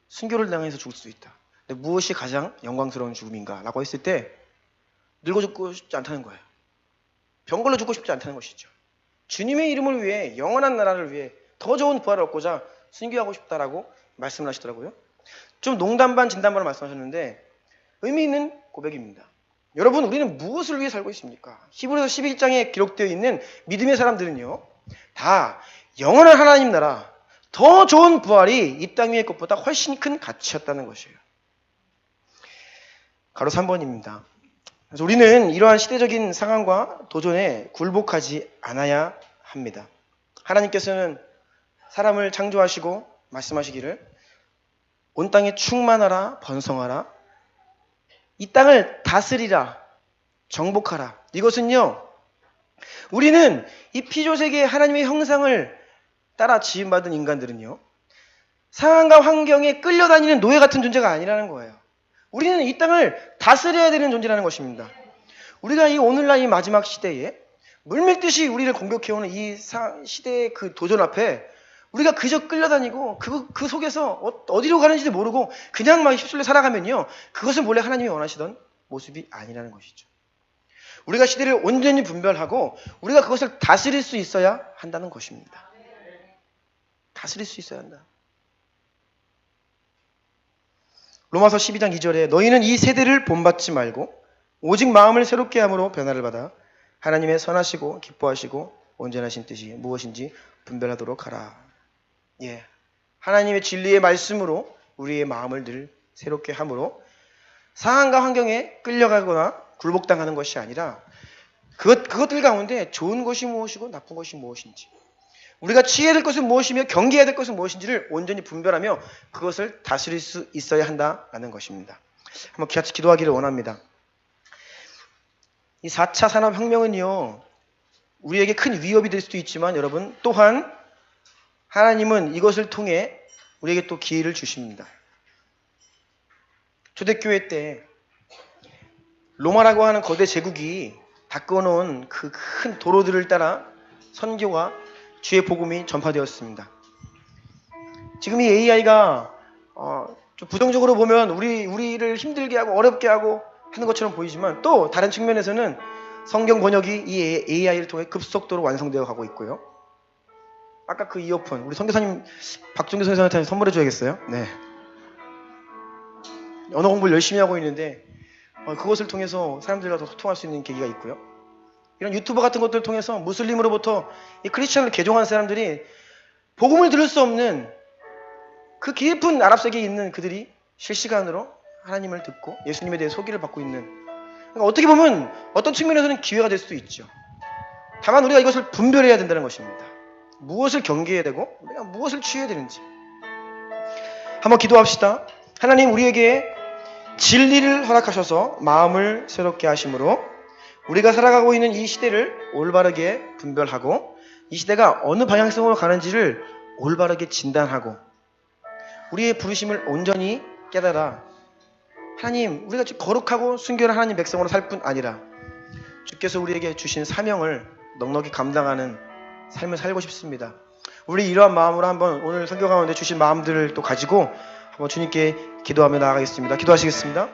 순교를 당해서 죽을 수도 있다. 근데 무엇이 가장 영광스러운 죽음인가? 라고 했을 때 늙어 죽고 싶지 않다는 거예요. 병 걸려 죽고 싶지 않다는 것이죠. 주님의 이름을 위해, 영원한 나라를 위해 더 좋은 부활을 얻고자 순교하고 싶다라고 말씀을 하시더라고요. 좀 농담 반 진담 반을 말씀하셨는데 의미 있는 고백입니다. 여러분, 우리는 무엇을 위해 살고 있습니까? 히브리서 11장에 기록되어 있는 믿음의 사람들은요, 다 영원한 하나님 나라, 더 좋은 부활이 이 땅 위의 것보다 훨씬 큰 가치였다는 것이에요. 가로 3번입니다. 그래서 우리는 이러한 시대적인 상황과 도전에 굴복하지 않아야 합니다. 하나님께서는 사람을 창조하시고 말씀하시기를 온 땅에 충만하라, 번성하라, 이 땅을 다스리라, 정복하라. 이것은요, 우리는 이 피조세계의 하나님의 형상을 따라 지음받은 인간들은요, 상황과 환경에 끌려다니는 노예 같은 존재가 아니라는 거예요. 우리는 이 땅을 다스려야 되는 존재라는 것입니다. 우리가 이 오늘날 이 마지막 시대에 물밀듯이 우리를 공격해오는 이 시대의 그 도전 앞에 우리가 그저 끌려다니고 그 속에서 어디로 가는지도 모르고 그냥 막 휩쓸려 살아가면요, 그것은 원래 하나님이 원하시던 모습이 아니라는 것이죠. 우리가 시대를 온전히 분별하고 우리가 그것을 다스릴 수 있어야 한다는 것입니다. 다스릴 수 있어야 한다. 로마서 12장 2절에 너희는 이 세대를 본받지 말고 오직 마음을 새롭게 함으로 변화를 받아 하나님의 선하시고 기뻐하시고 온전하신 뜻이 무엇인지 분별하도록 하라. 예, 하나님의 진리의 말씀으로 우리의 마음을 늘 새롭게 함으로 상황과 환경에 끌려가거나 굴복당하는 것이 아니라 그것들 가운데 좋은 것이 무엇이고 나쁜 것이 무엇인지, 우리가 취해야 될 것은 무엇이며 경계해야 될 것은 무엇인지를 온전히 분별하며 그것을 다스릴 수 있어야 한다라는 것입니다. 한번 같이 기도하기를 원합니다. 이 4차 산업혁명은요, 우리에게 큰 위협이 될 수도 있지만 여러분, 또한 하나님은 이것을 통해 우리에게 또 기회를 주십니다. 초대교회 때 로마라고 하는 거대 제국이 닦아놓은 그 큰 도로들을 따라 선교와 주의 복음이 전파되었습니다. 지금 이 AI가 좀 부정적으로 보면 우리를 힘들게 하고 어렵게 하고 하는 것처럼 보이지만 또 다른 측면에서는 성경 번역이 이 AI를 통해 급속도로 완성되어 가고 있고요. 아까 그 이어폰 우리 선교사님 박종규 선교사님한테 선물해 줘야겠어요. 네. 언어 공부를 열심히 하고 있는데 그것을 통해서 사람들과 더 소통할 수 있는 계기가 있고요. 이런 유튜버 같은 것들을 통해서 무슬림으로부터 이 크리스천을 개종한 사람들이 복음을 들을 수 없는 그 깊은 아랍 세계에 있는 그들이 실시간으로 하나님을 듣고 예수님에 대해 소개를 받고 있는, 그러니까 어떻게 보면 어떤 측면에서는 기회가 될 수도 있죠. 다만 우리가 이것을 분별해야 된다는 것입니다. 무엇을 경계해야 되고 우리가 무엇을 취해야 되는지 한번 기도합시다. 하나님, 우리에게 진리를 허락하셔서 마음을 새롭게 하심으로 우리가 살아가고 있는 이 시대를 올바르게 분별하고 이 시대가 어느 방향성으로 가는지를 올바르게 진단하고 우리의 부르심을 온전히 깨달아 하나님, 우리가 거룩하고 순결한 하나님 백성으로 살 뿐 아니라 주께서 우리에게 주신 사명을 넉넉히 감당하는 삶을 살고 싶습니다. 우리 이러한 마음으로 한번 오늘 선교 가운데 주신 마음들을 또 가지고 한번 주님께 기도하며 나아가겠습니다. 기도하시겠습니다.